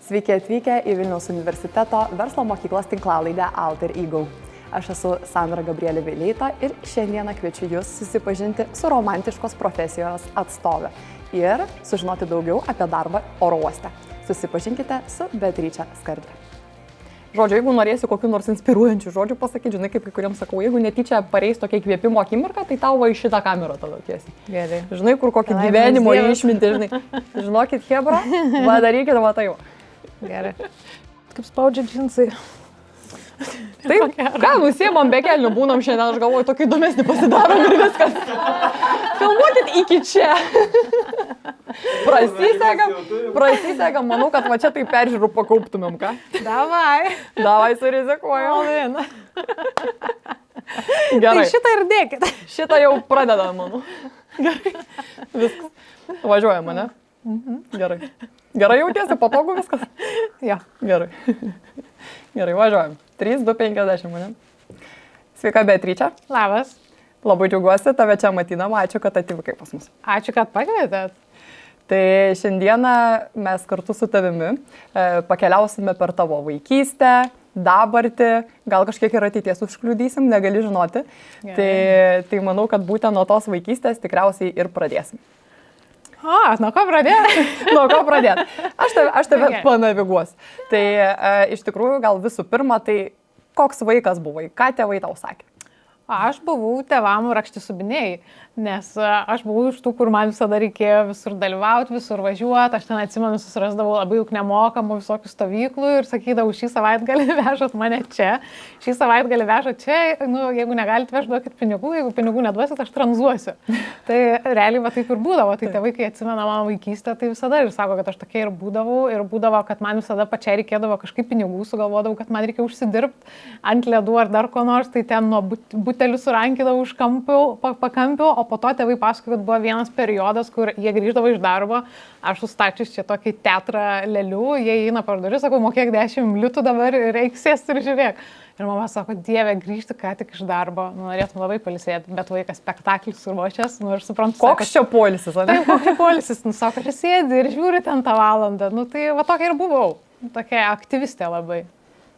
Sveiki atvykę į Vilniaus universiteto verslo mokyklos tinklalaidę Alter Ego. Aš esu Sandra Gabrielė Veileita ir šiandieną kviečiu Jūs susipažinti su romantiškos profesijos atstove ir sužinoti daugiau apie darbą oro uoste. Susipažinkite su Beatriče Skardė. Žodžiu, jeigu norėsi kokių nors inspiruojančių žodžių pasakyti, žinai, kaip kai kuriems sakau, jeigu netyčia pareis tokia įkvėpimo akimirka, tai tau va į šitą kamerą tada tiesiai. Gerai. Žinai, kur kokį gyvenimo išmintį, žinai. Žinokit, hebra, va darykit, va tai va. Gerai. Kaip spaudžia džinsai. Taip, ką, nusiemam be kelnių, būnam šiandien, aš galvoju, tokį įdomesnį pasidarom ir viskas. Filmuokit iki čia. Prasisegam, manau, kad va čia tai peržiūrų pakauptumėm, ką? Davai surizikuojam. Gerai. Tai šitą ir dėkit. Šitą jau pradedam, manau. Gerai. Viskas. Važiuojam, ne? Gerai. Gerai jautiesi, patogu viskas? Jo. Gerai. Gerai, važiuojam. 3, 2, 50, mane. Sveika, Beatriče. Labas. Labai džiaugiuosi, tave čia matydama. Ačiū, kad atvykai pas mus. Ačiū, kad pakvietėt. Tai šiandieną mes kartu su tavimi pakeliausime per tavo vaikystę, dabartį, gal kažkiek ir ateities užkliudysim, negali žinoti. Tai manau, kad būtent nuo tos vaikystės tikriausiai ir pradėsim. Nuo ko pradėt? Nuo ko pradėt? Aš tave panaviguosiu. Tai iš tikrųjų gal visų pirma, tai koks vaikas buvai, ką tėvai tau sakė? Aš buvau tėvam rakšti subinėjai, nes aš buvau iš tų, kur man visada reikėjo visur dalyvauti, visur važiuoti. Aš ten atsimenu, susirasdavau labai daug nemokamų visokių stovyklų ir sakydavau, šį savaitgalį vežat mane čia, šį savaitgalį vežat čia, jeigu negalite vežti, duokit pinigų, jeigu pinigų neduosit, aš tranzuosiu. Tai realiai va taip ir būdavo, tai tėvai, kai atsimena mano vaikystę, tai visada ir sako, kad aš tokia ir būdavo, kad man visada pačiai reikėdavo kažkaip pinigų, sugalvodavau, kad man reikia užsidirbti ant ledų ar dar ko nors, tai ten nuo butelių surankydavau už pakampių, o po to tėvai pasakojo, kad buvo vienas periodas, kur jie grįždavo iš darbo, aš sustačius čia tokį teatrą lėlių, jie eina per duris, sakau, mokėk 10 litų dabar ir eik sėsti ir žiūrėk. Ir mama sako, Dieve, grįžti ką tik iš darbo, norėtum labai pailsėti, bet vaikas spektaklis suruošęs, ir suprantu. Koks čia poilsis, ar ne? Taip, koks čia poilsis, sako, čia sėdi ir žiūri ten tą valandą, tai va tokia ir buvau, tokia aktyvistė labai.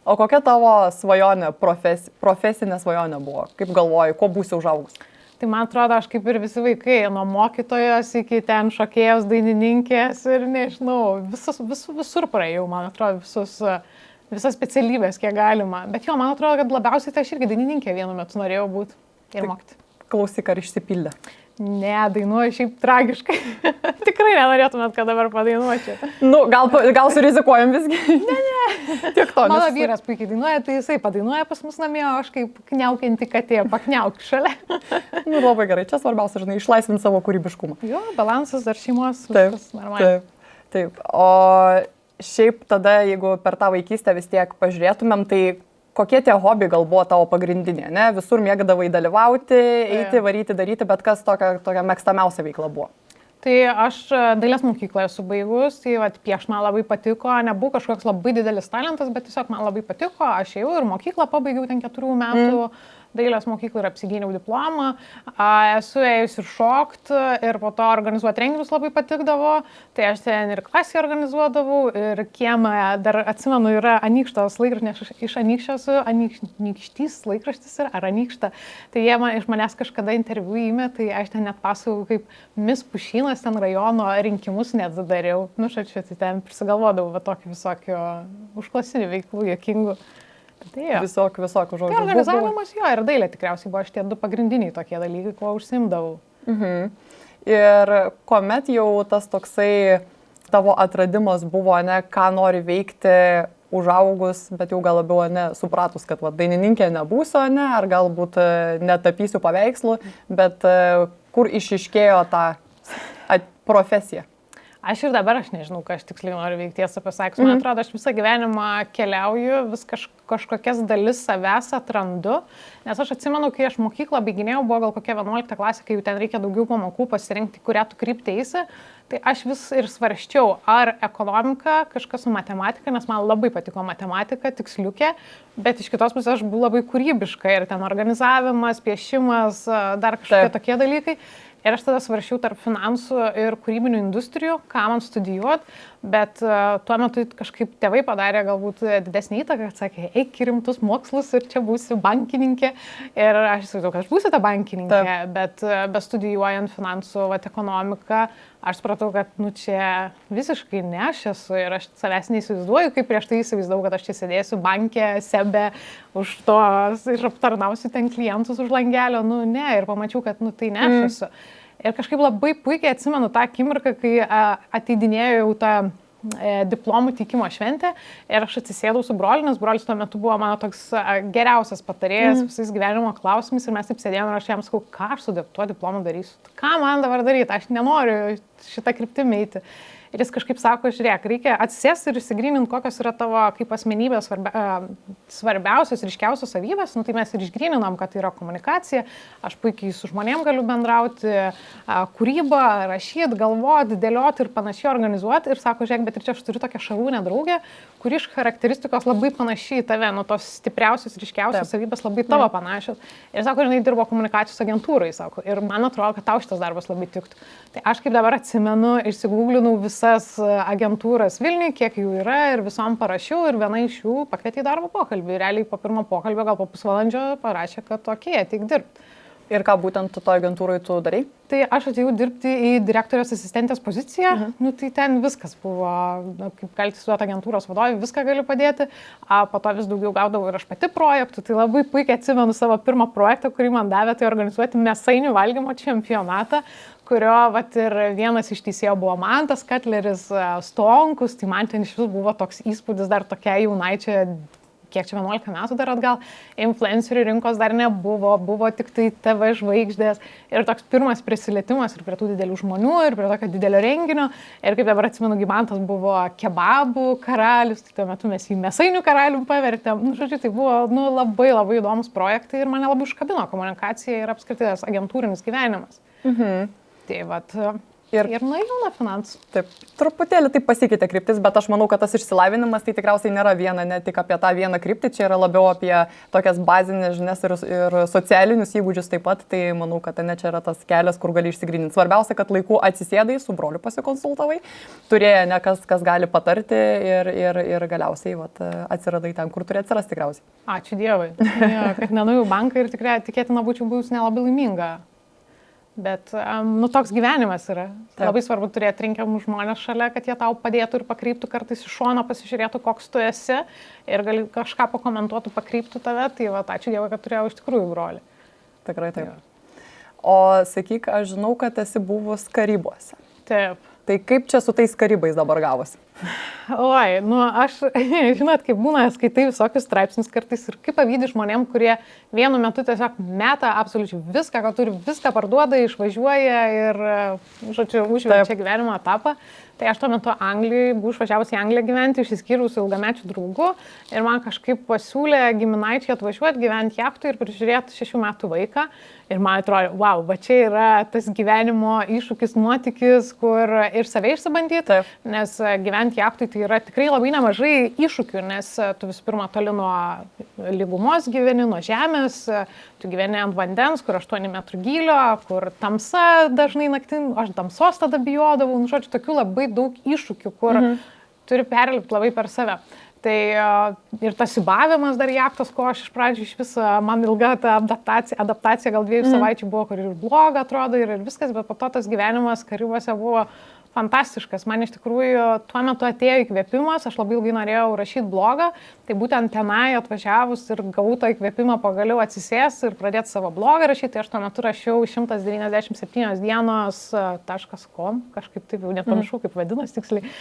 O kokia tavo svajonė, profesinė svajonė buvo? Kaip galvoji, ko būsi užaugus? Tai man atrodo, aš kaip ir visi vaikai, nuo mokytojos iki ten šokėjos, dainininkės ir nežinau, visur praėjau, man atrodo, visas specialybės, kiek galima. Bet jo, man atrodo, kad labiausiai tai aš irgi dainininkė vienu metu norėjau būti ir mokyti. Klausyk, ar išsipildė? Ne, dainuoju šiaip tragiškai. Tikrai nenorėtumėt, kad dabar padainuočiau. Gal surizikuojam visgi? Ne. Tiek to. Mano vyras puikiai dainuoja, tai jisai padainuoja pas mus namie, o aš kaip kniaukianti katė, pakniauk šalia. Labai gerai, čia svarbiausia, žinai, išlaisvinti savo kūrybiškumą. Jo, balansas dar šeimos, viskas normaliai. Taip. O šiaip tada, jeigu per tą vaikystę vis tiek pažiūrėtumėm, tai kokie tie hobiai gal buvo tavo pagrindinė, ne? Visur mėgdavai dalyvauti, eiti, varyti, daryti, bet kas tokia mėgstamiausia veikla buvo? Tai aš dailės mokykloje esu baigus, tai piešti man labai patiko, nebuvo kažkoks labai didelis talentas, bet tiesiog man labai patiko, aš ėjau ir mokyklą pabaigiau ten 4 metų. Dailės mokyklą ir apsigyniau diplomą, esu ėjus ir šokt ir po to organizuoti renginius labai patikdavo, tai aš ten ir klasį organizuodavau ir kiemą, dar atsimenu, yra Anykštos laikraštis, iš Anykščios, Anykštys laikraštis ar Anykšta, tai jie iš manęs kažkada interviu įmė, tai aš ten net pasakau, kaip Mis Pušynas ten rajono rinkimus net dariau, tai ten prisigalvodavau tokį visokio užklasinių veiklų, juokingų. Visokių žodžių. Tai organizavimas jo ir dailė tikriausiai buvo šitie 2 pagrindiniai tokie dalykai, kuo užsiimdavau. Ir kuomet jau tas toksai tavo atradimas buvo, ne, ką nori veikti užaugus, bet jau gal labiau supratus, kad dainininkė nebūsiu, ne, ar galbūt netapysiu paveikslų, bet kur išiškėjo ta profesija? Aš ir dabar aš nežinau, ką aš tiksliai noriu veikti, tiesą pasakius. Man atrodo, aš visą gyvenimą keliauju, vis kažkokias dalis savęs atrandu, nes aš atsimenu, kai aš mokyklą baiginėjau, buvo gal kokia 11 klasė, kai jau ten reikia daugiau pamokų pasirinkti, kurią tu kryptį eisi, tai aš vis ir svarsčiau, ar ekonomika, kažkas su matematika, nes man labai patiko matematika, tiksliukė, bet iš kitos pusės aš buvau labai kūrybiška ir ten organizavimas, piešimas, dar kažkokie tokie dalykai. Ir aš tada svaršiau tarp finansų ir kūrybinių industrijų, ką man studijuot, bet tuo metu kažkaip tėvai padarė galbūt didesnį įtaką, kad sakė, eik į rimtus mokslus ir čia būsi bankininkė. Ir aš įsivaizduoju, kad aš būsiu ta bankininkė, bet bestudijuojant finansų ekonomiką, aš supratau, kad čia visiškai ne aš esu ir aš savęs neįsivaizduoju, kaip prieš tai įsivaizdavau, kad aš čia sėdėsiu bankė, sebe už to ir aptarnausiu ten klientus už langelio, ne, ir pamačiau, kad tai ne aš esu. Ir kažkaip labai puikiai atsimenu tą akimirką, kai ateidinėjau jau tą diplomų teikimo šventę ir aš atsisėdau su broliu, nes brolis tuo metu buvo mano toks geriausias patarėjas visais gyvenimo klausimais ir mes taip sėdėjome ir aš jam sakau, ką aš su tuo diplomu darysiu, ką man dabar daryti, aš nenoriu šitą kryptimį eiti. Ir jis kažkaip sako, žiūrėk, reikia atsisėsti ir išsigryninti, kokios yra tavo kaip asmenybės svarbiausios, ryškiausios savybės. Tai mes ir išgryninom, kad tai yra komunikacija, aš puikiai su žmonėm galiu bendrauti, kūrybą, rašyti, galvoti, dėlioti ir panašiai organizuoti. Ir sako, žiūrėk, bet ir čia aš turiu tokią šarūnę draugę, kuri iš charakteristikos labai panašiai į tave, tos stipriausios, ryškiausios savybės labai tavo panašios. Ir sako, jinai dirbo komunikacijos agentūrai, sako, ir man atrodo, kad tau šitas darbas labai tiktų. Tai aš kaip dabar atsimenu, išsigūglinau visas agentūras Vilniuje, kiek jų yra ir visom parašiau ir viena iš jų pakvietė į darbo pokalbį. Realiai po pirmo pokalbio, gal po pusvalandžio parašė, kad okei, ateik dirbti. Ir ką būtent to agentūrai tu darai? Tai aš atėjau dirbti į direktorės asistentės poziciją, tai ten viskas buvo, kaip galite įsivaizduoti, agentūros vadovai, viską galiu padėti, po to vis daugiau gaudavau ir aš pati projektų, tai labai puikiai atsimenu savo pirmą projektą, kurį man davė, tai organizuoti mėsainių valgymo čempionatą, kurio ir vienas iš teisėjų buvo Mantas Katleris Stonkus, tai man ten iš vis buvo toks įspūdis dar tokia jaunaičia, kiek čia 11 metų dar atgal, influencerių rinkos dar nebuvo, buvo tik tai TV žvaigždės ir toks pirmas prisilietimas ir prie tų didelių žmonių ir prie tokio didelio renginio ir kaip dabar atsimenu, Gymantas buvo kebabų karalius, tai tuo metu mes jį mėsainių karalium pavertėm, žodžiu, tai buvo labai labai įdomus projektai ir mane labai užkabino komunikacija ir apskritai tas agentūrinis gyvenimas. Tai ir nuėjau nuo finansų. Taip, truputėlį taip pasikeitė kryptis, bet aš manau, kad tas išsilavinimas tai tikriausiai nėra viena, ne tik apie tą vieną kryptį, čia yra labiau apie tokias bazinės žinias ir socialinius įgūdžius taip pat, tai manau, kad ten čia yra tas kelias, kur gali išsigryninti. Svarbiausia, kad laiku atsisėdai, su broliu pasikonsultavai, turėjo ne kas gali patarti ir galiausiai atsiradai ten, kur turi atsirasti tikriausiai. Ačiū Dievui, kad nenuėjau į banką ir tikrai tikėtina būčiau buvus nelabai laiminga. Bet toks gyvenimas yra. Taip. Labai svarbu turėti rinkiamų žmonės šalia, kad jie tau padėtų ir pakreiptų kartais iš šono, pasižiūrėtų, koks tu esi ir gali kažką pakomentuotų, pakreiptų tave. Tai ačiū Dievui, kad turėjau iš tikrųjų brolį. Tikrai taip. O sakyk, aš žinau, kad esi buvus Karibuose. Taip. Tai kaip čia su tais Karibais dabar gavosi? Oi, aš, žinot, kaip būna, skaitai visokius straipsnius kartais ir kaip pavydi žmonėm, kurie vienu metu tiesiog meta absoliučiai viską, ką turi, viską parduoda, išvažiuoja ir, žodžiu, užvedžia gyvenimo etapą. Tai aš tuo metu Anglijoje, buvau išvažiavusi į Angliją gyventi, išsiskyrus su ilgamečiu draugu ir man kažkaip pasiūlė giminaičiai atvažiuoti, gyventi jachtui ir prižiūrėti 6 metų vaiką. Ir man atrodo, wow, va čia yra tas gyvenimo iššūkis, nuotykis, kur ir save išsibandyti, nes gyventi jachtui tai yra tikrai labai nemažai iššūkių, nes tu visų pirma toli nuo lygumos gyveni, nuo žemės, tu gyveni ant vandens, kur 8 metrų gylio, kur tamsa dažnai naktin, aš tamsos tada bijodavau, žodžiu, tokių labai daug iššūkių, kur turi perlipti labai per save. Tai ir tas įbavimas dar jachtos, ko aš iš pradžių iš viso, man ilga ta adaptacija gal 2 savaičių buvo, kur ir bloga atrodo ir viskas, bet po to tas gyvenimas Karibuose buvo fantastiškas. Man iš tikrųjų tuo metu atėjo įkvėpimas, aš labai ilgai norėjau rašyti blogą, tai būtent tenai atvažiavus ir gavau tą įkvėpimą pagaliau atsisėsti ir pradėti savo blogą rašyti, tai aš tuo metu rašiau 197 dienos.com, kažkaip taip jau nepamiršau, kaip vadinasi tiksliai,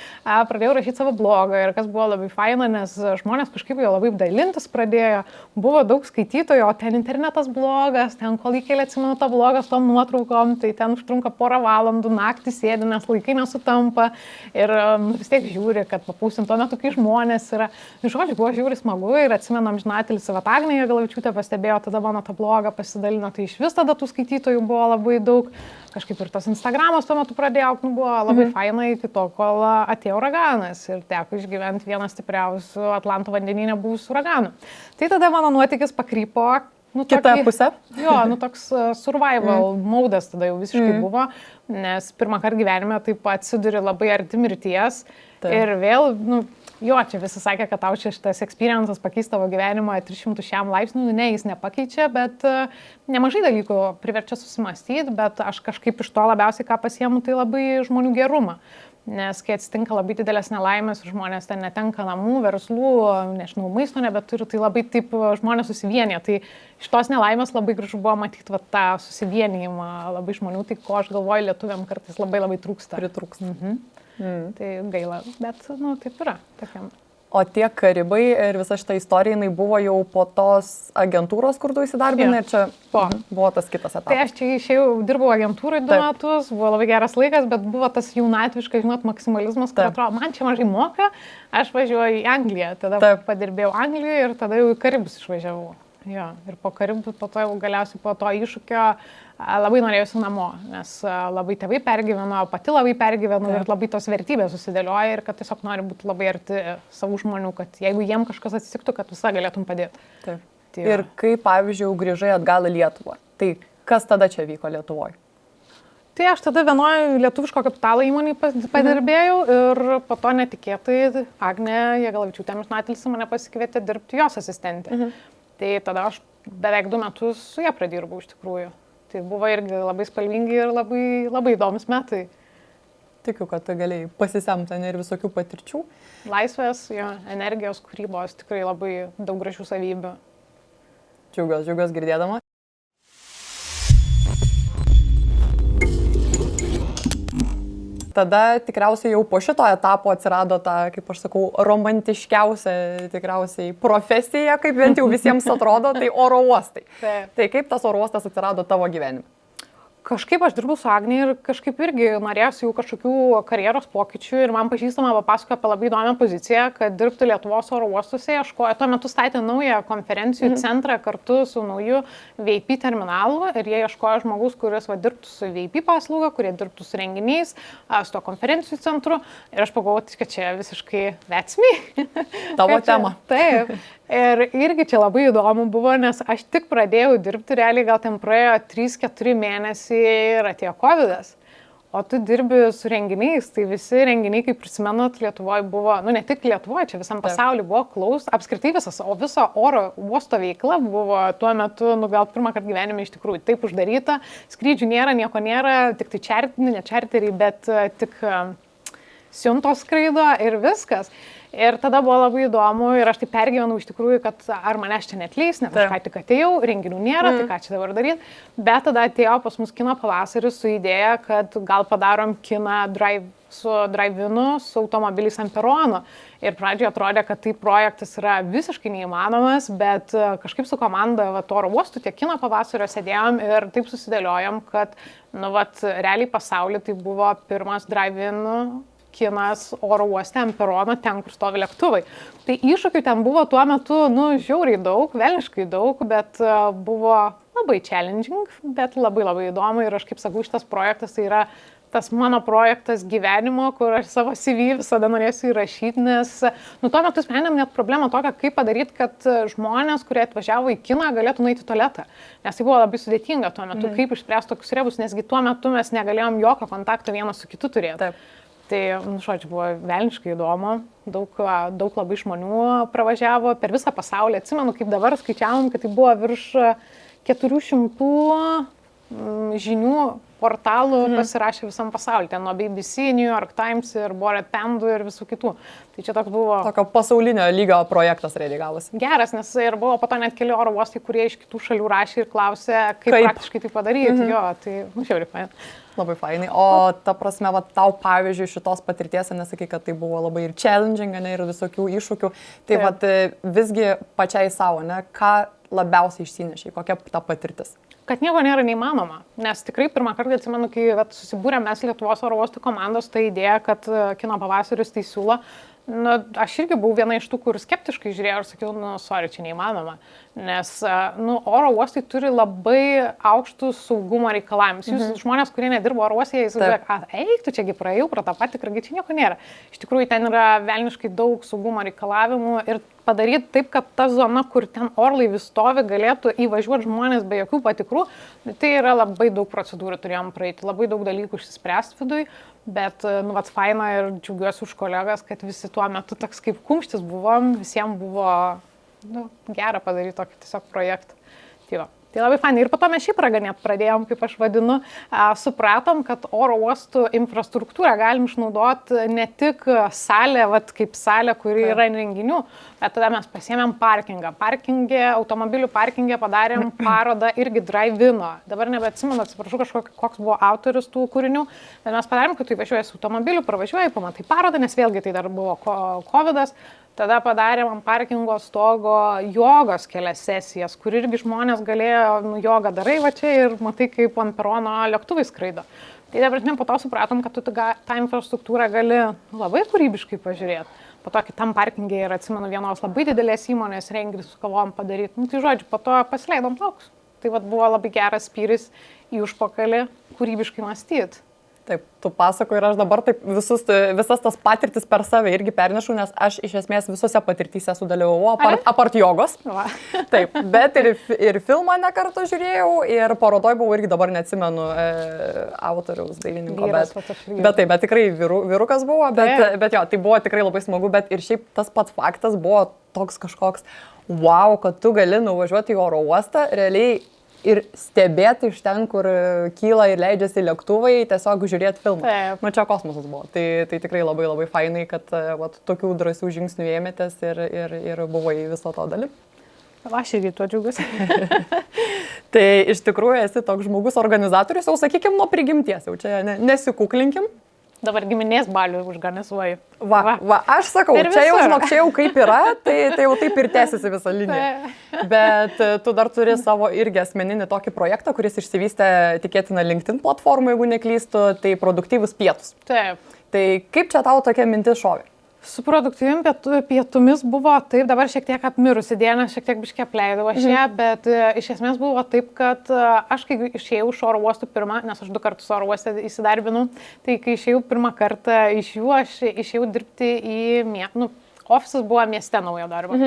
pradėjau rašyti savo blogą ir kas buvo labai faina, nes žmonės kažkaip jo labai dalintis pradėjo, buvo daug skaitytojų, o ten internetas blogas, ten kol įkėlė atsimenu tą blogą su tom nuotraukom, tai ten užtrunka porą valandų, naktį sėdi, nes laikai nesutampa ir vis tiek žiūri, kad papūsim tuo metu, kai žmonės yra. Žodžiu, buvo žiūri smagu ir atsimenam žinatelį Agnė Jagelavičiūtė pastebėjo, tada mano tą blogą pasidalino, tai iš vis tada tų skaitytojų buvo labai daug. Kažkaip ir tas Instagramas tuo metu pradėjo, buvo labai fainai iki to, kol atėjo uraganas ir teko išgyventi vieną stipriausių Atlanto vandenyne buvusių uraganų. Tai tada mano nuotykis pakrypo Kita pusė? Jo, toks survival modas tada jau visiškai buvo, nes pirmą kartą gyvenime taip atsiduri labai arti mirties ir vėl, jo, čia visi sakė, kad tau čia šitas experiences pakeis tavo gyvenimą 300 laipsnių, ne, jis nepakeičia, bet nemažai dalykų priverčia susimastyti, bet aš kažkaip iš to labiausiai ką pasiemu, tai labai žmonių gerumą. Nes kai atsitinka labai didelės nelaimės, žmonės ten netenka namų, verslų, nežinau, maisto nebeturi, tai labai taip žmonės susivienyje. Tai iš tos nelaimės labai gražu buvo matyti va, tą susivienijimą labai žmonių, tai ko aš galvoju, lietuviam kartais labai trūksta. Pritrūksta. Tai gaila, bet taip yra. Tokiam. O tie Karibai ir visa šita istorija, jinai buvo jau po tos agentūros, kur tu įsidarbinai, ir čia buvo tas kitas etapas. Tai aš čia išėjau, dirbau agentūrai 2 metus, buvo labai geras laikas, bet buvo tas jaunatviškas, maksimalizmas, kur atrodo, man čia mažai moka, aš važiuoju į Angliją, tada padirbėjau Anglijoje ir tada jau į Karibus išvažiavau. Jo, ir po Karibų, po to jau galiausiai po to iššūkio labai norėjusi namo, nes labai tėvai pergyveno, pati labai pergyveno ir labai tos vertybės susidėlioja ir kad tiesiog nori būti labai arti savų žmonių, kad jeigu jiem kažkas atsitiktų, kad visą galėtum padėti. Taip. Tai ir kai, pavyzdžiui, grįžai atgal į Lietuvą, tai kas tada čia vyko Lietuvoje? Tai aš tada vienoje lietuviško kapitalo įmonėje padirbėjau ir po to netikėtai Agnė Jagelavičiūtė Amžinatilsį mane pasikvietė dirbti jos asistentė. Tai tada aš beveik 2 metus su ją pradirbau iš tikrųjų. Tai buvo irgi labai spalvingi ir labai įdomus metai. Tikiu, kad tu galėjai pasisemti ir visokių patirčių. Laisvės, energijos, kūrybos, tikrai labai daug gražių savybių. Džiaugiuos girdėdama. Tada tikriausiai jau po šito etapo atsirado ta, kaip aš sakau, romantiškiausia tikriausiai profesija, kaip bent jau visiems atrodo, tai oro uostai. Tai kaip tas oro uostas atsirado tavo gyvenime? Kažkaip aš dirbau su Agne ir kažkaip irgi norėjusi jau kažkokių karjeros pokyčių ir man pažįstama papasakojo apie labai įdomią poziciją, kad dirbti Lietuvos oro uostuose, ieškojo, tuo metu statė naują konferencijų centrą kartu su nauju VIP terminalu ir jie ieškojo žmogus, kuris dirbtų su VIP paslauga, kurie dirbtų su renginiais, su to konferencijų centru ir aš pagalvojau, kad čia visiškai that's me. Tavo tema. Taip. Ir irgi čia labai įdomu buvo, nes aš tik pradėjau dirbti, realiai gal ten praėjo 3-4 mėnesiai ir atėjo COVID-as. O tu dirbi su renginiais, tai visi renginiai, kaip prisimenat, Lietuvoje buvo, ne tik Lietuvoje, čia visam pasauliu buvo closed, apskritai viso oro uosto veikla buvo tuo metu, gal pirmą kartą gyvenime iš tikrųjų taip uždaryta, skrydžių nėra, nieko nėra, tik tai ne čarteriai, bet tik siuntos skraido ir viskas. Ir tada buvo labai įdomu ir aš tai pergyvenau iš tikrųjų, kad ar manęs čia netleis, nes aš ką tik atėjau, renginių nėra, tai ką čia dabar daryti. Bet tada atėjo pas mus kino pavasaris su idėja, kad gal padarom kiną su drive-inu, su automobiliais ant perono. Ir pradžioje atrodė, kad tai projektas yra visiškai neįmanomas, bet kažkaip su komanda oro uostų tiek kino pavasario sėdėjom ir taip susidėliojom, kad realiai pasaulyje tai buvo pirmas drive-in kinas oro uoste ant perono, ten, kur stovi lėktuvai. Tai iššūkių ten buvo tuo metu, žiauriai daug, velniškai daug, bet buvo labai challenging, bet labai įdomu ir aš kaip sakau, šitas projektas tai yra tas mano projektas gyvenimo, kur aš savo CV visada norėsiu įrašyti, nes tuo metu sprendėm net problemą tokią, kaip padaryti, kad žmonės, kurie atvažiavo į kiną, galėtų nueiti į tualetą. Nes tai buvo labai sudėtinga tuo metu, kaip išspręsti tokius rebus, nesgi tuo metu mes negalėjom jokio kontakto vienas su kitu turėti. Taip. Tai, žodžiu, buvo velniškai įdomu, daug labai žmonių pravažiavo per visą pasaulį. Atsimenu, kaip dabar skaičiavom, kad tai buvo virš 400 žinių portalų pasirašė visam pasauliu. Ten nuo BBC, New York Times ir Bored Pandu ir visų kitų. Tai čia toks buvo... Tokio pasaulinio lygio projektas realiai gavosi. Geras, nes ir buvo po to net keli oro uostai, kurie iš kitų šalių rašė ir klausė, kaip praktiškai tai padaryti. Jo, tai žiauriai fainai. Labai fainai. O ta prasme, tau pavyzdžiui šitos patirties, nesakai, kad tai buvo labai ir challenging, ir visokių iššūkių. Tai visgi pačiai savo, ką labiausiai išsinešė, kokia ta patirtis? Kad nieko nėra neįmanoma, nes tikrai pirmą kartą atsimenu, kai susibūrėm mes Lietuvos oro uostų komandos, ta idėja, kad kino pavasaris tai siūlo, Nu, aš irgi buvau viena iš tų, kur skeptiškai žiūrėjau ir sakiau, sorry, čia neįmanoma. Nes oro uostai turi labai aukštus saugumo reikalavimus. Jūs žmonės, kurie nedirbo oro uoste, jie įsivaizduoja, eik, tu čiagi praėjau pro tą patikrą, čia nieko nėra. Iš tikrųjų, ten yra velniškai daug saugumo reikalavimų ir padaryti taip, kad ta zona, kur ten orlaivis stovi, galėtų įvažiuoti žmonės be jokių patikrų, tai yra labai daug procedūrų turėjom praeiti, labai daug dalykų išsispręsti viduj. Bet, faina ir džiaugiuosi už kolegas, kad visi tuo metu toks kaip kumštis buvom, visiems buvo gera padaryti tokį tiesiog projektą. Tai labai fainai. Ir po to mes šį praganėt pradėjom, kaip aš vadinu, supratom, kad oro uostų infrastruktūrą galim išnaudoti ne tik salę, kaip salę, kuri yra renginių, bet tada mes pasiėmėm parkingą. Automobilių parkingę padarėm parodą irgi drive-ino. Dabar nebeatsimenu, atsiprašau, koks buvo autorius tų kūrinių, bet mes padarėm, kad tu įvažiuoji su automobiliu, pravažiuoji, pamatai parodą, nes vėlgi tai dar buvo COVID-as. Tada padarėm ant parkingo stogo jogos kelias sesijas, kur irgi žmonės galėjo, jogą darai va čia ir matai, kaip ant perono lėktuvai skraido. Tai dabar po to supratom, kad tu tą infrastruktūrą gali labai kūrybiškai pažiūrėti. Po to kitam parkingė ir atsimenu vienos labai didelės įmonės renginį su kavom padaryti. Tai žodžiu, po to pasileidom plaukus. Tai buvo labai geras spyris į užpakalį kūrybiškai mąstyti. Taip, tu pasakoji ir aš dabar taip visas tas patirtis per save irgi pernešu, nes aš iš esmės visose patirtyse sudalyvau, apart jogos. Va. Taip, bet ir filmą ne kartą žiūrėjau ir parodoj buvau irgi dabar neatsimenu autoriaus, dailininko, bet tikrai vyrukas buvo, bet jo, tai buvo tikrai labai smagu, bet ir šiaip tas pats faktas buvo toks kažkoks, wow, kad tu gali nuvažiuoti į oro uostą, realiai ir stebėti iš ten, kur kyla ir leidžiasi lėktuvai, tiesiog žiūrėti filmą. Taip. Čia kosmosas buvo. Tai tikrai labai labai fainai, kad tokių drąsių žingsnių ėmėtės ir buvai viso to dalim. Aš irgi tuo džiaugiuosi. Tai iš tikrųjų esi toks žmogus organizatorius, jau sakykim, nuo prigimties, jau čia nesikuklinkim. Dabar giminės balių užganizuoju. Va, aš sakau, čia jau kaip yra, tai jau taip ir tęsiasi visą liniją. Bet tu dar turi savo irgi asmeninį tokį projektą, kuris išsivystė tikėtina LinkedIn platformą, jeigu neklystu, tai produktyvus pietus. Taip. Tai kaip čia tau tokia mintis šovė? Su produktyvim pietumis buvo taip, dabar šiek tiek apmirusi diena, šiek tiek biškiai apleidau aš ją, bet iš esmės buvo taip, kad aš kai išėjau iš oro uostų pirmą, nes aš 2 kartus oro uostą įsidarbinau, tai kai išėjau pirmą kartą iš jų, aš išėjau dirbti į ofisas buvo mieste naujo darbo.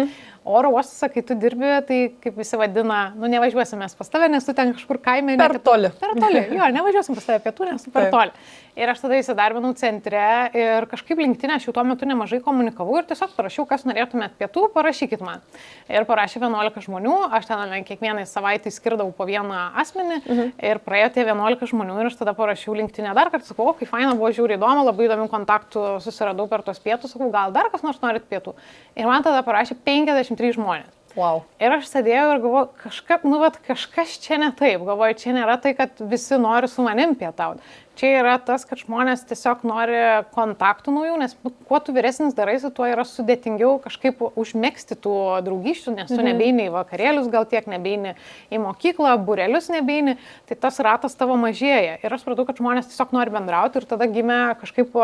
Oro uostas, kai tu dirbi, tai kaip visi vadina, nevažiuosim mes pas tave, nes tu ten kažkur kaime. Per toli. Jo, nevažiuosim pas tave pietų, nes tu per toli. Ir aš tada įsidarbinau centre ir kažkaip LinkedIn aš jau tuo metu nemažai komunikavau ir tiesiog parašiau, kas norėtumėt pietų, parašykit man. Ir parašė 11 žmonių, aš ten kiekvienai savaitę skirdavau po vieną asmenį ir praėjo tie 11 žmonių ir aš tada parašiau LinkedIn dar kartą, sakau, kai faina buvo, žiūri įdomu, labai įdomių kontaktų susiradau per tos pietus, sakau, gal dar kas nors norit pietų. Ir man tada parašė 53 žmonės. Wow. Ir aš sėdėjau ir galvoju, kažkas čia ne taip, galvoju, čia nėra tai, kad visi nori su manim pietauti. Čia yra tas, kad žmonės tiesiog nori kontaktų naujų, nes kuo tu vyresnis daraisi, tuo yra sudėtingiau kažkaip užmegzti tų draugysčių, nes tu nebeini į vakarėlius, gal tiek nebeini į mokyklą, būrelius nebeini, tai tas ratas tavo mažėja. Ir aš supratau, kad žmonės tiesiog nori bendrauti ir tada gimė kažkaip,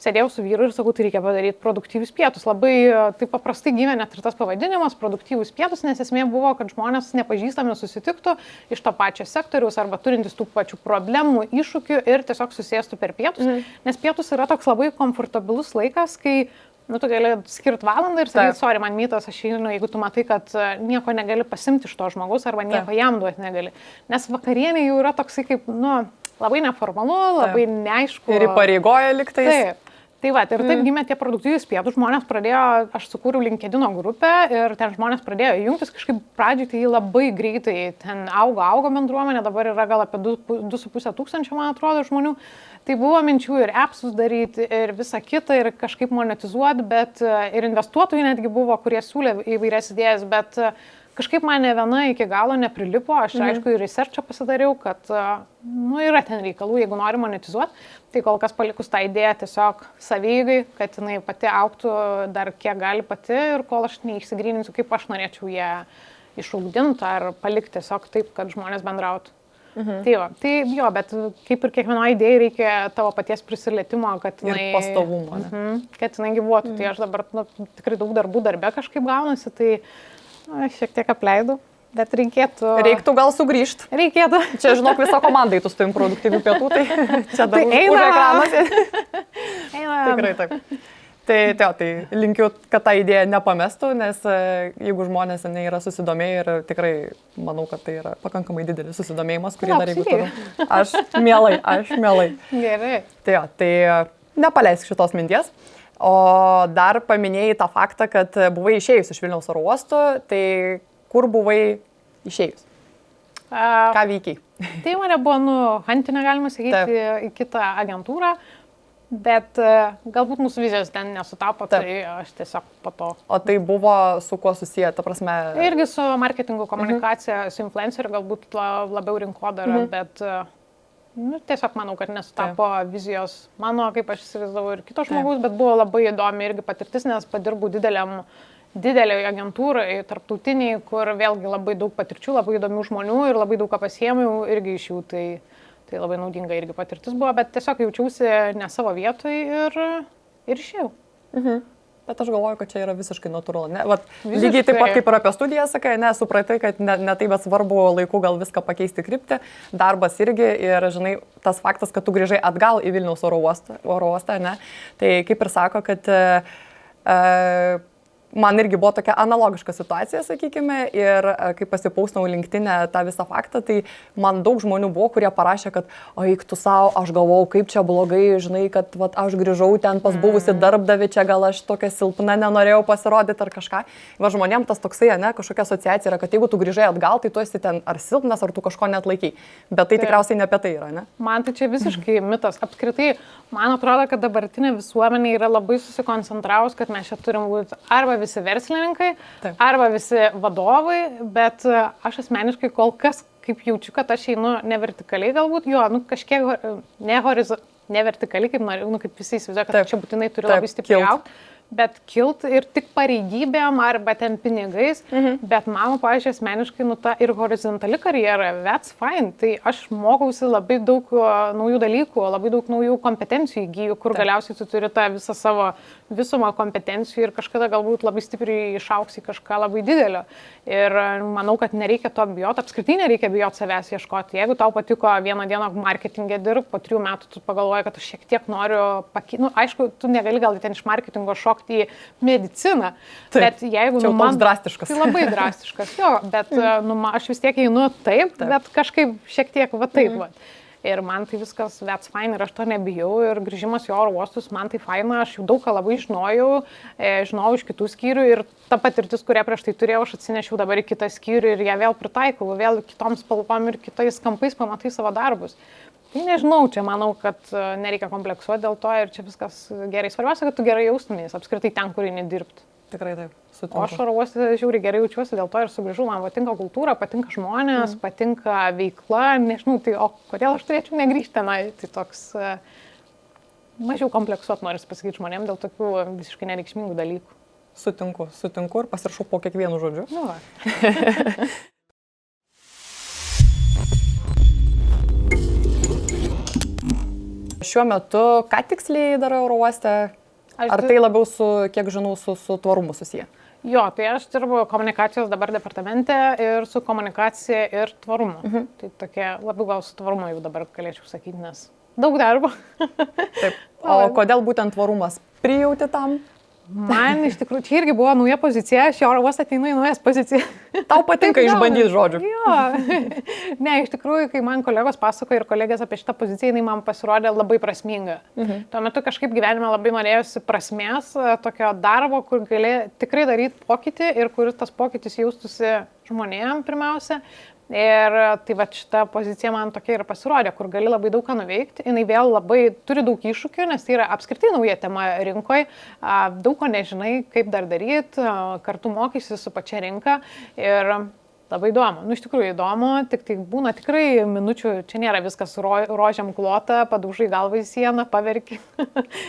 sėdėjau su vyru ir sakau, tai reikia padaryti produktyvius pietus. Labai taip paprastai gimė net ir tas pavadinimas produktyvus pietus, nes esmė buvo, kad žmonės nepažįstami susitiktų iš to pačio sektoriaus arba turintys tų pačių problemų, iššūkių ir tiesiog susėstų per pietus, nes pietus yra toks labai komfortabilus laikas, kai tu gali skirti valandą ir sakyti, sorry, man mytas, aš einu, jeigu tu matai, kad nieko negali pasimti iš to žmogus arba nieko jam duoti negali. Nes vakarienė jau yra toksai kaip, labai neformalu, labai neaišku. Ir įpareigoja liktais. Taip. Tai va, ir taip gimė tie produktyvūs pietus, žmonės pradėjo, aš sukūriau LinkedIn grupę ir ten žmonės pradėjo jungtis, kažkaip pradžiai tai labai greitai, ten augo bendruomenė, dabar yra gal apie 2,5 tūkstančio, man atrodo, žmonių. Tai buvo minčių ir appsus daryti ir visą kitą ir kažkaip monetizuoti, bet ir investuotojai netgi buvo, kurie siūlė įvairias idėjas, bet kažkaip man ne viena iki galo neprilipo, aš aišku ir researchą pasidariau, kad yra ten reikalų, jeigu nori monetizuoti, tai kol kas palikus tą idėją tiesiog savygai, kad jinai pati augtų dar kiek gali pati ir kol aš neįsigryninsiu, kaip aš norėčiau ją išaugdinti ar palikti tiesiog taip, kad žmonės bendrautų. Tai va, tai jo, bet kaip ir kiekvienoje idėjai reikia tavo paties prisilietimo, kad Ir pastovumo, ne? Kad jinai gyvuotų. Tai aš dabar tikrai daug darbų darbe kažkaip gaunasi, tai šiek tiek apleidau. Bet Reiktų gal sugrįžti. Reikėtų. Čia, žinok, visą komandą į tų stovim produktyvių pietų, tai čia dar už ekranas. Tikrai taip. Tai linkiu, kad tą idėją nepamestų, nes jeigu žmonės yra susidomėję ir tikrai manau, kad tai yra pakankamai didelis susidomėjimas, kurį dar jeigu turiu. Aš mielai. Gerai. Tai nepaleisk šitos minties. O dar paminėjai tą faktą, kad buvai išėjus iš Vilniaus oro uosto, tai kur buvai išėjus? Ką veikiai? Tai mane buvo hantinė, galima sakyti, į kitą agentūrą, bet galbūt mūsų vizijos ten nesutapo, tai aš tiesiog po to. O tai buvo su kuo susiję, ta prasme? Irgi su marketingo komunikacija, su influenceriu, galbūt labiau rinkodara, bet tiesiog manau, kad nesutapo vizijos mano, kaip aš įsivaizdavau, ir kito žmogaus, bet buvo labai įdomi irgi patirtis, nes padirbau didelėje agentūroje, tarptautiniai, kur vėlgi labai daug patirčių, labai įdomių žmonių ir labai daug ką pasiėmiau irgi iš jų, tai labai naudinga irgi patirtis buvo, bet tiesiog jaučiausi ne savo vietoj ir išėjau. Bet aš galvoju, kad čia yra visiškai natūralu. Lygiai taip pat kaip ir apie studiją sakai, supratai, kad ne taip svarbu laiku gal viską pakeisti kryptį, darbas irgi ir, žinai, tas faktas, kad tu grįžai atgal į Vilniaus oro uostą, ne, tai kaip ir sako, kad man irgi buvo tokia analogiška situacija, sakykime, ir kai pasipaustinau LinkedIn'e tą visą faktą, tai man daug žmonių buvo, kurie parašė, kad eik tu savo, aš galvojau, kaip čia blogai, žinai, kad aš grįžau ten pas buvusi darbdavį, čia gal aš tokia silpna nenorėjau pasirodyti ar kažką. Va žmonėm tas toksai, ne, kažkokia asociacija yra, kad jeigu tu grįžai atgal, tai tu esi ten ar silpnas, ar tu kažko net laikai. Bet tai tikriausiai ne apie tai yra, ne? Man tai čia visiškai mitas. Apskritai, man atrodo, kad dabartinė visuomenė yra labai susikoncentravus, kad mes čia turim būti arba visi verslininkai, arba visi vadovai, bet aš asmeniškai kol kas, kaip jaučiu, kad aš einu nevertikaliai galbūt, kažkiek nevertikaliai, kaip noriu, kaip visi įsivaizduoja, kad čia būtinai turi labai stipriai augti. Bet kilt ir tik pareigybėm arba ten pinigais, bet mano, pavyzdžiui, asmeniškai, ta ir horizontali karjera, that's fine. Tai aš mokausi labai daug naujų dalykų, labai daug naujų kompetencijų įgyju, kur galiausiai tu turi tą visą savo visumą kompetencijų ir kažkada galbūt labai stipriai išauksi kažką labai didelio. Ir manau, kad nereikia to bijoti, apskritai nereikia bijoti savęs ieškoti. Jeigu tau patiko vieną dieną marketingė dirbti, po 3 metų tu pagalvoji, kad aš šiek tiek noriu aišku, tu negali gal ten iš marketingo šokti į mediciną, bet jeigu man drastiškas. Tai labai drastiškas, jo, bet aš vis tiek einu taip, bet kažkaip šiek tiek taip. Ir man tai viskas that's fine ir aš to nebijau ir grįžimas į oro uostus, man tai faina, aš jau daug ką labai žinojau iš kitų skyrių ir ta patirtis, kurią prieš tai turėjau, aš atsinešiau dabar į kitą skyrių ir ją vėl pritaikau, vėl kitoms spalvom ir kitais kampais pamatai savo darbus. Tai nežinau, čia manau, kad nereikia kompleksuoti dėl to ir čia viskas gerai. Svarbiausia, kad tu gerai jaustumės, apskritai ten, kur eini dirbti. Tikrai taip, sutinku. O aš oro uoste žiauriai gerai jaučiuosi, dėl to ir sugrįžau, man patinka kultūra, patinka žmonės, patinka veikla, nežinau, tai o kodėl aš turėčiau negrįžti tenai, tai toks mažiau kompleksuoti noris pasakyti žmonėm dėl tokių visiškai nereikšmingų dalykų. Sutinku ir pasirašau po kiekvienu žodžiu. Šiuo metu, ką tiksliai darai oro uoste? Ar tai labiau kiek žinau, su tvarumu susiję? Jo, tai aš dirbu komunikacijos dabar departamente ir su komunikacija ir tvarumu. Tai tokia labiau gal su tvarumu jau dabar galėčiau sakyti, nes daug darbo. Taip. O kodėl būtent tvarumas? Prijauti tam? Man iš tikrųjų, čia irgi buvo nauja pozicija, aš į oro uostą ateinu į naujas pozicijas. Tau patinka išbandyti žodžių. Jo. Ne, iš tikrųjų, kai man kolegos pasakoja ir kolegės apie šitą poziciją, jinai man pasirodė labai prasminga. Tuo metu kažkaip gyvenime labai norėjusi prasmės, tokio darbo, kur gali tikrai daryti pokytį ir kuris tas pokytis jaustųsi žmonėm pirmiausia. Ir tai va šita pozicija man tokia ir pasirodė, kur gali labai daug ką nuveikti. Jinai vėl labai turi daug iššūkių, nes tai yra apskritai nauja tema rinkoje. Daug ko nežinai, kaip dar daryti, kartu mokysi su pačia rinka. Ir Labai įdomu. Nu, iš tikrųjų įdomu, tik tai būna tikrai minučių, čia nėra viskas rožiam klota, padaužai galvą į sieną, paverki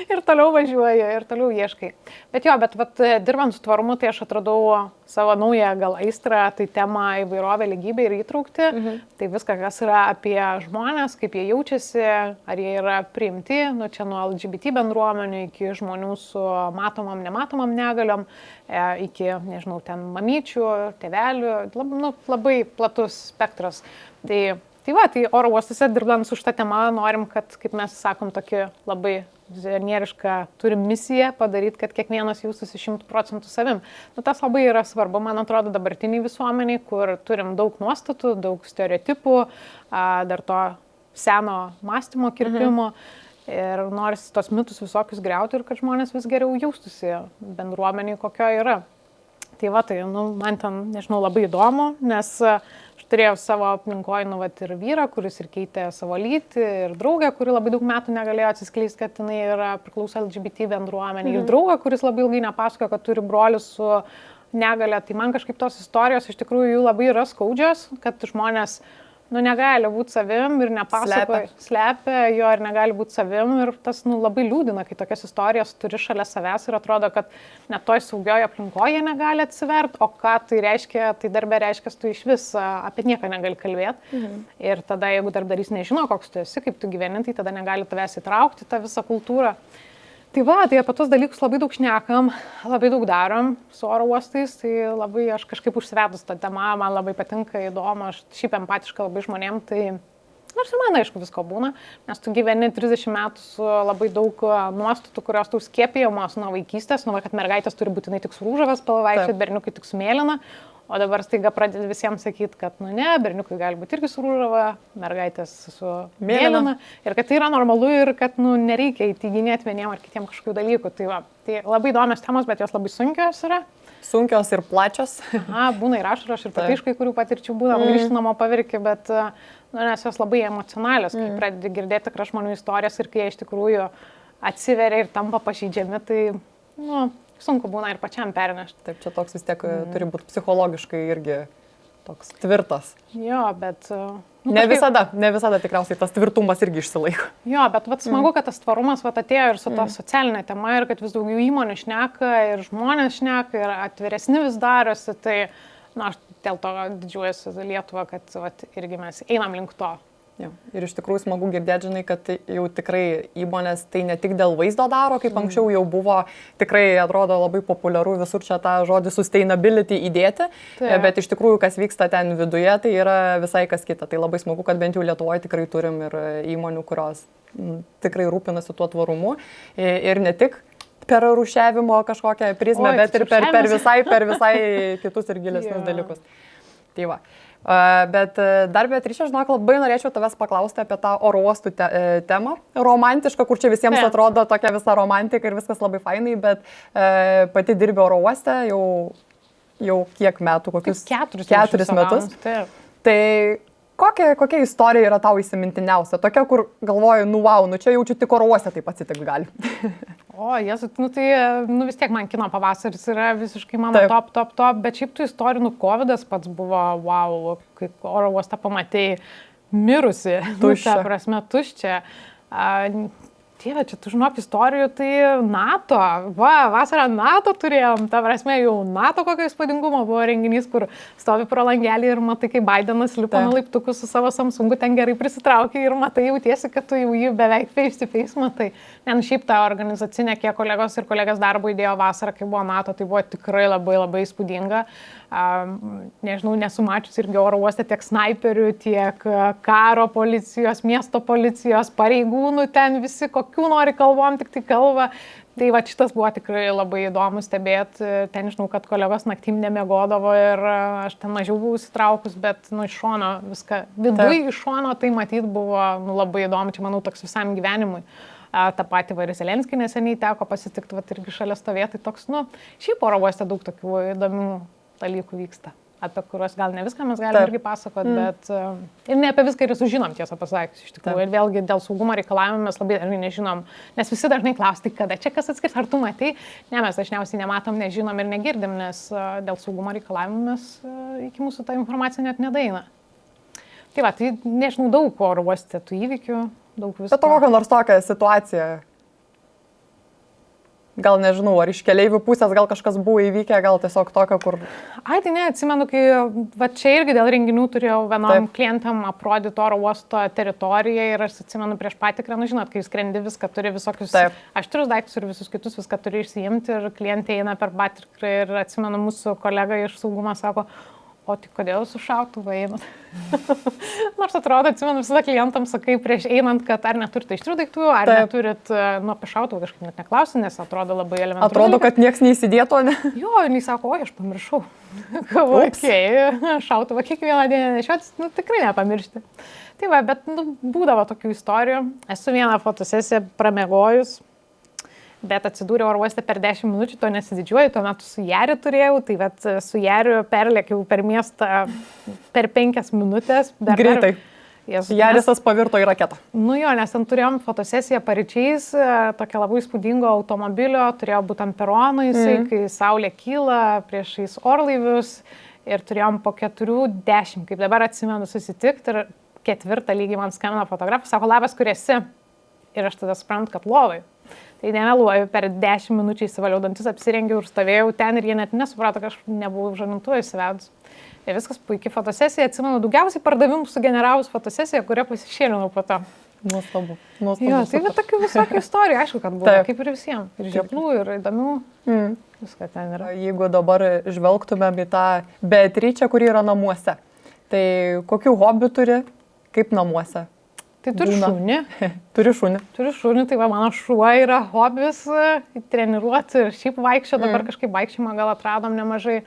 ir toliau važiuoji, ir toliau ieškai. Bet vat, dirbant su tvarumu, tai aš atradau savo naują gal aistrą, tai temą įvairovę, lygybę ir įtraukti. Tai viskas, kas yra apie žmonės, kaip jie jaučiasi, ar jie yra priimti, nu, čia nuo LGBT bendruomenių iki žmonių su matomam, nematomam negaliom, iki, nežinau, ten mamyčių, tėvelių, labai platus spektras. Tai oro uostuose dirbdant su šitą temą norim, kad, kaip mes sakom, tokį labai vizionierišką turim misiją padaryti, kad kiekvienas jaustųsi 100% savim. Nu, tas labai yra svarbu, man atrodo, dabartiniai visuomeniai, kur turim daug nuostatų, daug stereotipų, dar to seno mąstymo kirpimo. Ir norisi tos mitus visokius griauti ir kad žmonės vis geriau jaustųsi bendruomeniai, kokio yra. Tai man ten, nežinau, labai įdomu, nes aš turėjau savo aplinkoje, ir vyrą, kuris ir keitė savo lytį, ir draugę, kuri labai daug metų negalėjo atsiskleisti, kad jinai yra priklauso LGBT bendruomenė, ir draugą, kuris labai ilgai nepasakojo, kad turi brolių su negale. Tai man kažkaip tos istorijos iš tikrųjų jų labai yra skaudžios, kad žmonės negali būti savim ir nepasakoja, slepia jo ir negali būti savim ir tas labai liūdina, kai tokias istorijas turi šalia savęs ir atrodo, kad net toj saugioje aplinkoje negali atsivert, o ką tai reiškia, tai darbė reiškia, tu iš vis apie nieką negali kalbėti. Ir tada, jeigu darbdavys nežino, koks tu esi, kaip tu gyveni, tai tada negali tavęs įtraukti tą visą kultūrą. Tai apie tos dalykus labai daug šnekam, labai daug darom su oro uostais, tai labai aš kažkaip užsivedus tą temą, man labai patinka, įdomu, aš šiaip empatiška labai žmonėm, tai nors ir man aišku visko būna, nes tu gyveni 30 metų su labai daug nuostatų, kurios tau skiepijamos nuo vaikystės, kad mergaitės turi būtinai tik su rūžavas spalva, berniukai tik su mėlyna. O dabar staiga pradedi visiems sakyti, kad, ne, berniukai gali būti irgi su rūžava, mergaitės su mėlyna. Ir kad tai yra normalu ir kad, nereikia įteiginėti vieniem ar kitiem kažkokių dalykų. Tai labai įdomios temos, bet jos labai sunkios yra. Sunkios ir plačios. Būna ir ašaros, ir pati iš kai kurių patirčių būna, grįžti namo pavirki, bet, nes jos labai emocionalios, kai pradedi girdėti tikrai žmonių istorijas ir kai jie iš tikrųjų atsiveria ir tampa pažeidžiami, tai, sunku būna ir pačiam pernešti. Taip, čia toks vis tiek turi būti psichologiškai irgi toks tvirtas. Jo, bet... Ne visada tikriausiai tas tvirtumas irgi išsilaiko. Jo, bet smagu, kad tas tvarumas atėjo ir su ta socialinė tema ir kad vis daugiau įmonių šneka ir žmonės šneka ir atviresni vis darosi. Tai, aš dėl to didžiuojuosi Lietuvą, kad irgi mes einam link to. Jo. Ir iš tikrųjų smagu girdėti, žinai, kad jau tikrai įmonės tai ne tik dėl vaizdo daro, kaip anksčiau jau buvo, tikrai atrodo labai populiaru visur čia tą žodį sustainability įdėti, bet iš tikrųjų, kas vyksta ten viduje, tai yra visai kas kita. Tai labai smagu, kad bent jau Lietuvoje tikrai turim ir įmonių, kurios tikrai rūpinasi tuo tvarumu ir ne tik per rūšiavimo kažkokią prizmę, bet ir per visai kitus ir gilesnius dalykus. Tai va. Bet dar Beatričė, žinok, labai norėčiau tavęs paklausti apie tą oro uostų temą. Romantiška, kur čia visiems atrodo tokia visa romantika ir viskas labai fainai, bet pati dirbi oro uoste jau kiek metų, kokius 4 metus. Tai kokia istorija yra tau įsimintiniausia? Tokia, kur galvoju, wow, čia jaučiu tik oro uoste taip atsitikti gali. O, Jesu, tai vis tiek man kino pavasaris yra visiškai mano top, bet šiaip tų istorijų, COVID'as pats buvo, wow, kai oro uostą pamatėjai mirusi, ta prasme, tuščia. Dieve, čia tu žinok istorijų, tai NATO, vasarą NATO turėjom, ta prasme jau NATO kokio įspūdingumo buvo renginys, kur stovi pro langelį ir matai, kai Bidenas lipa nuo laiptukų su savo Samsungu, ten gerai prisitraukia ir matai, jautiesi, kad tu jau jį beveik face to face matai. Šiaip ta organizacinė, kiek kolegos ir kolegės darbo įdėjo vasarą, kai buvo NATO, tai buvo tikrai labai įspūdinga. Nežinau, nesu mačius irgi oro uoste tiek snaiperių, tiek karo policijos, miesto policijos, pareigūnų, ten visi kokių nori kalbom, tik tai kalba. Tai šitas buvo tikrai labai įdomu stebėti. Ten žinau, kad kolegos naktim nemiegodavo ir aš ten mažiau buvau įsitraukus, bet iš šono viską, viduj iš šono tai matyt buvo labai įdomu, čia manau toks visam gyvenimui. Ta pati Zelenskį neseniai teko pasitikti, irgi šalia stovėti, toks, šiaip oro uoste daug tokių įdomių dalykų vyksta. apie kuriuos gal ne viską mes galime irgi pasakoti, bet ir ne apie viską ir sužinom, tiesą pasakius, iš tikrųjų. Ir vėlgi dėl saugumo reikalavimų mes labai irgi nežinom, nes visi dažnai klausia, tai kada čia kas atskirs, ar tu matai? Ne, mes dažniausiai nematom, nežinom ir negirdim, nes dėl saugumo reikalavimų mes iki mūsų tą informaciją net nedaeina. Tai va, tai nežinau, daug oro uoste tų įvykių, daug visko. Bet kokią nors tokią situaciją? Gal nežinau, ar iš keleivių pusės gal kažkas buvo įvykę, gal tiesiog tokio, kur... Ai, tai ne, atsimenu, kai va čia irgi dėl renginių turėjau vienam klientam aprodyti oro uosto teritoriją ir aš atsimenu prieš patikrą, nu žinot, kai skrendi viską, turi visokius aštrius daiktus ir visus kitus viską turi išsiimti ir klientai eina per patikrą ir atsimenu mūsų kolega iš saugumo sako, o tik kodėl su šautuvu einat? Nors atrodo, atsimenu, visada klientams sakai prieš einant, kad ar neturite aštrių daiktų, ar neturit, nu, apie šautuvą kažkaip net neklausi, nes atrodo labai elementaru. Atrodo, kad nieks neįsidėtų, ne? Jo, ir jis sako, oi, aš pamiršau. Šautuvą kiekvieną dieną nešiotis, nu, tikrai nepamiršti. Tai va, bet nu, būdavo tokių istorijų. Esu vieną fotosesiją pramegojus. Bet atsidūriau oro uoste per 10 minučių, to nesididžiuoju, tuo metu su Jariu turėjau, tai vat su Jariu perlėkiau per miestą per 5 minutės. Greitai. Jarisas pavirto į raketą. Nu jo, nes ten turėjom fotosesiją paryčiais, tokia labai įspūdingo automobilio, turėjo būti ant perono jisai, kai saulė kyla priešais orlaivius ir turėjom po 4:10, kaip dabar atsimenu, susitikti ir 4 lygiai man skambino fotografas, sako, labas, kur esi? Ir aš tada suprantu, kad lovai. Tai nemeluoju, per 10 minučių įsivaliau dantis, apsirengiau ir stovėjau ten ir jie net nesuprato, kad aš nebuvau žadintuvą įsivedus. Ir viskas puikiai fotosesija, atsimenu, daugiausiai pardavimų sugeneravus fotosesiją, kurią pasišėlinau po to. Nuostabu. Jo, tai bet tokių visokių istorijų, aišku, kad buvo, kaip ir visiems. Ir žioplų, ir įdomių. Viską ten yra. Jeigu dabar žvelgtumėm į tą Beatričę, kuri yra namuose, tai kokių hobių turi, kaip namuose? Tai turiu šunį. Turiu šunį. Turiu šunį, tai va, mano šuo yra hobis, treniruoti ir šiaip vaikščio, dabar kažkaip vaikščiojimą gal atradom nemažai.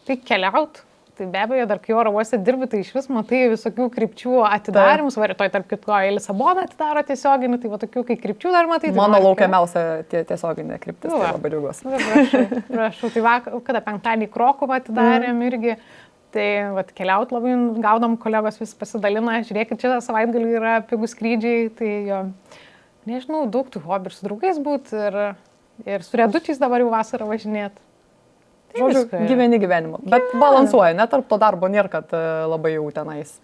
Tai keliaut, tai be abejo, dar kai oro uoste dirbi, tai iš vis matai visokių krypčių atidarimus, va rytoj tarp kitko į Lisaboną atidaro tiesioginį, tai va tokių kai krypčių dar matai. Tai mano laukiamiausia tiesioginė kryptis, tai labai džiaugiuosi. Prašau, tai vakar, kada penktadienį Krokuvą atidarėm irgi. Tai vat, keliaut labai gaudom, kolegos vis pasidalina, žiūrėkit, šitą savaitgalį yra pigų skrydžiai, tai jo, nežinau, daug tų hobių ir su draugais būt ir su redučiais dabar jau vasarą važinėt. Tai žodžiu, gyveni gyvenimą, bet balansuoja, net tarp to darbo nėra, kad labai jau tenais.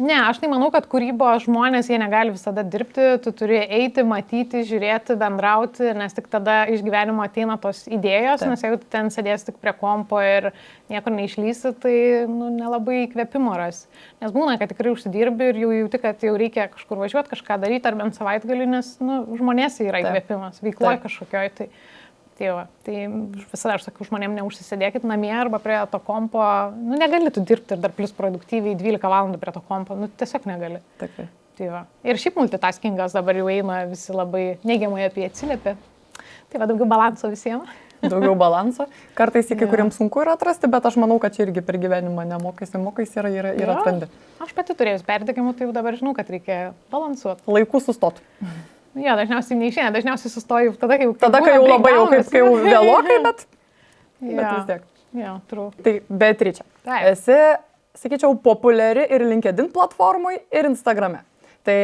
Ne, aš tai manau, kad kūrybos žmonės, jie negali visada dirbti, tu turi eiti, matyti, žiūrėti, bendrauti, nes tik tada iš gyvenimo ateina tos idėjos, nes jeigu tu ten sėdėsi tik prie kompo ir niekur neišlysi, tai nu, nelabai įkvėpimo ras. Nes būna, kad tikrai užsidirbi ir jau jauti, kad jau reikia kažkur važiuoti, kažką daryti ar bent savaitgalį, nes nu, žmonės yra įkvėpimas, veikloje kažkokioj. Tai visada aš sakau, žmonėm neužsisėdėkit namie arba prie to kompo, nu negali tu dirbti ir dar plus produktyviai 12 valandų prie to kompo, nu tiesiog negali. Tikrai. Tai va. Ir šiaip multitaskingas dabar jau eina, visi labai neigiamai apie atsiliepia. Tai va, daugiau balanso visiems. Daugiau balanso. Kartais iki kuriems sunku yra atrasti, bet aš manau, kad čia irgi per gyvenimą nemokais ir atrandi. Aš pati turėjus perdegimų, tai jau dabar žinau, kad reikia balansuoti. Laiku sustot. Jo, dažniausiai neišeina, dažniausiai sustoju tada, kai jau labai jau vėlokai, bet vis tiek. Jo, true. Tai Beatričė, esi, sakyčiau, populiari ir LinkedIn platformai, ir Instagrame. Tai,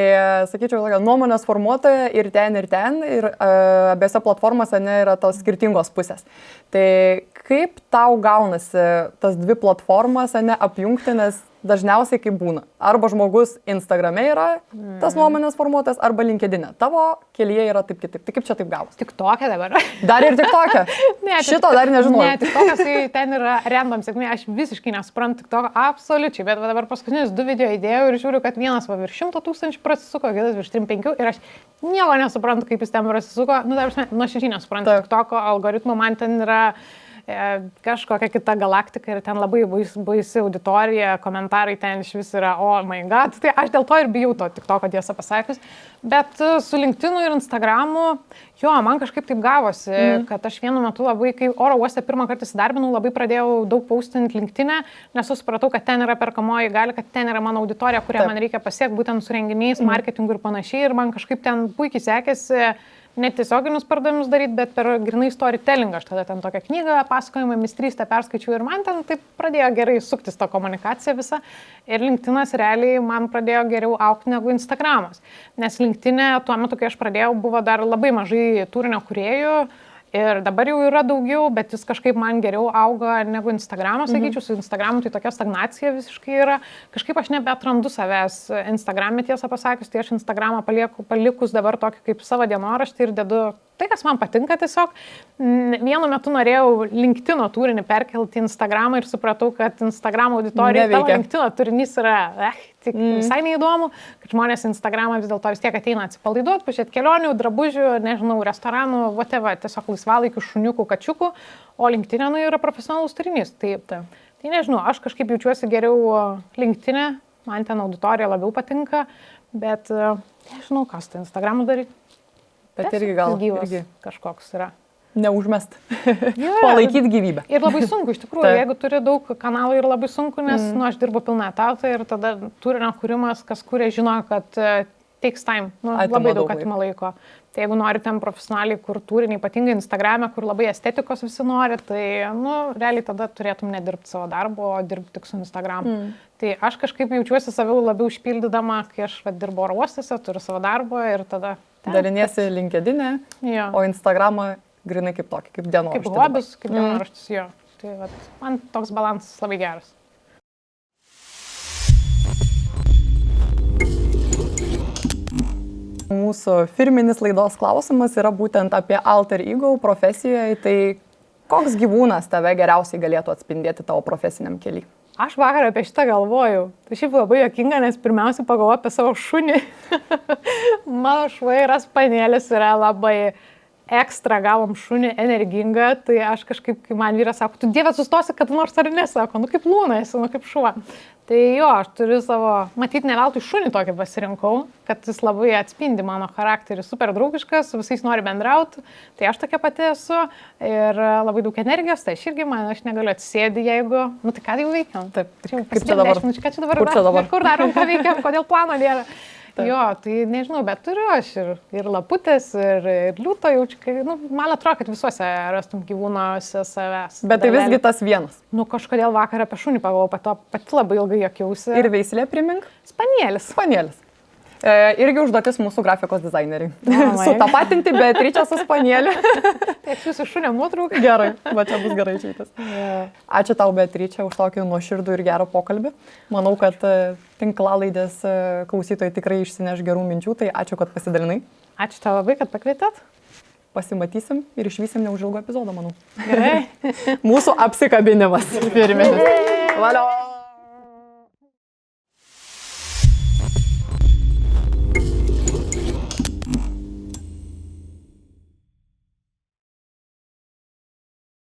sakyčiau, nuomonės formuotoja ir ten, ir abiejose platformose yra tos skirtingos pusės. Tai kaip tau gaunasi tas dvi platformas apjungti, nes dažniausiai kaip būna. Arba žmogus Instagrame yra tas nuomonės formuotojas, arba LinkedIn'e. Tavo kelyje yra taip kitaip. Tai kaip čia taip gavos? TikTok'e dabar. Dar ir TikTok'e? Ne, šito dar nežinau. Ne, TikTok'as tai ten yra random sėkmė. Aš visiškai nesuprantu TikTok'o absoliučiai, bet dabar paskutinius 2 video įdėjau ir žiūriu, kad vienas virš 100 000 prasisuko, kitas virš 3-5 ir aš nieko nesuprantu, kaip jis ten prasisuko. Nu, dar nuoširdžiai nesuprantu TikTok'o algoritmų, man ten yra kažkokia kita galaktika ir ten labai baisi auditorija, komentarai ten iš vis yra, oh my god, tai aš dėl to ir bijau to TikTok'o, tiesą pasakius, bet su LinkedIn'u ir Instagram'u, jo, man kažkaip taip gavosi, kad aš vienu metu labai, kai oro uoste pirmą kartą įsidarbinau, labai pradėjau daug postinti LinkedIn'e, nes supratau, kad ten yra perkamoji gali, kad ten yra mano auditorija, kurią man reikia pasiekti būtent su renginiais, marketingu ir panašiai, ir man kažkaip ten puikiai sekėsi. netiesioginius pardavimus daryti, bet per grinai storytelling. Aš tada ten tokią knygą, pasakojimą, mistrystę perskaičiau ir man ten taip pradėjo gerai suktis ta komunikacija visa. Ir LinkedInas realiai man pradėjo geriau augti negu Instagramas. Nes LinkedIn'e tuo metu, kai aš pradėjau, buvo dar labai mažai turinio kūrėjų. Ir dabar jau yra daugiau, bet jis kažkaip man geriau auga negu Instagramas, sakyčiau, su Instagramu tai tokia stagnacija visiškai yra. Kažkaip aš nebeatrandu savęs Instagram'e, tiesą pasakius, tai aš Instagramą palikus dabar tokį kaip savo dienoraštį ir dedu tai, kas man patinka tiesiog. Vienu metu norėjau LinkedIno turinį perkelti į Instagramą ir supratau, kad Instagramo auditorija, tavo LinkedIno turinys yra tik visai neįdomu, kad žmonės Instagramą vis dėlto vis tiek ateina atsipalaiduoti, pažiūrėti kelionių, drabužių, nežinau, restoranų, whatever, tiesiog laisvalaikių, šuniukų, kačiukų, o LinkedIn'e yra profesionalus turinys. Tai nežinau, aš kažkaip jaučiuosi geriau LinkedIn'e, man ten auditorija labiau patinka, bet nežinau, kas tai Instagram'u daryti. Bet irgi gal irgi kažkoks yra. Neužmest. Palaikyti gyvybę. Ir labai sunku, iš tikrųjų, jeigu turi daug kanalų ir labai sunku, nes aš dirbu pilną etatą ir tada turinio kūrimas, kas kūrė, žino, kad takes time, labai daug atima laiko. Tai jeigu nori ten profesionaliai, kur turinį, ypatingai Instagram'e, kur labai estetikos visi nori, tai, realiai tada turėtum nedirbti savo darbo, o dirbti tik su Instagram. Tai aš kažkaip jaučiuosi saviau labiau užpildydama, kai aš dirbu oro uostuose, turiu savo darbą ir tada... Daliniesi LinkedIn'e, o Instagramą grinai kaip tokį, kaip dienoraštį. Kaip hobis, kaip dienoraštis, jo. Tai man toks balansas labai geras. Mūsų firminis laidos klausimas yra būtent apie alter ego profesijoje. Tai koks gyvūnas tave geriausiai galėtų atspindėti tavo profesiniam keliui? Aš vakar apie šitą galvojau. Tai šiaip labai juokinga, nes pirmiausia pagalvoju apie savo šunį. Mano švairas panėlis yra labai ekstra, gavom šunį energingą, tai aš kažkaip, kai man vyras sako, tu Dieve sustosi, kad nors ar nesako, kaip Lūna esi, kaip šuva. Tai jo, aš turiu savo, matyti ne veltui šunį tokį pasirinkau, kad jis labai atspindi mano charakterį, super draugiškas, su visais nori bendrauti, tai aš tokia pati esu ir labai daug energijos, tai aš irgi aš negaliu atsisėdi, jeigu, tai ką jau veikiam? Taip, kaip čia dabar? Ką čia dabar? Kur darom, ką veikiam, kodėl plano nėra? Jo, tai nežinau, bet turiu aš ir laputės, ir liūto jaučiu, man atrodo, kad visuose rastum gyvūnuose savęs. Bet tai visgi tas vienas. Kažkodėl vakar apie šunį pagalvojau, pati labai ilgai juokiausi. Ir veislė primink? Spanielis. Irgi užduotis mūsų grafikos dizaineriai. Sutapatinti Beatričę su spanieliu. Tai atsiųsiu šunio nuotrauką. Gerai, va čia bus gerai išeitas. Ačiū tau, Beatričė, už tokį nuoširdų ir gerą pokalbį. Manau, kad tinklalaidės klausytojai tikrai išsineš gerų minčių, tai ačiū, kad pasidalinai. Ačiū tau labai, kad pakvietėt. Pasimatysim ir išvysim neužilgo epizodą, manau. Gerai. Mūsų apsikabinimas. Firminis. Valio.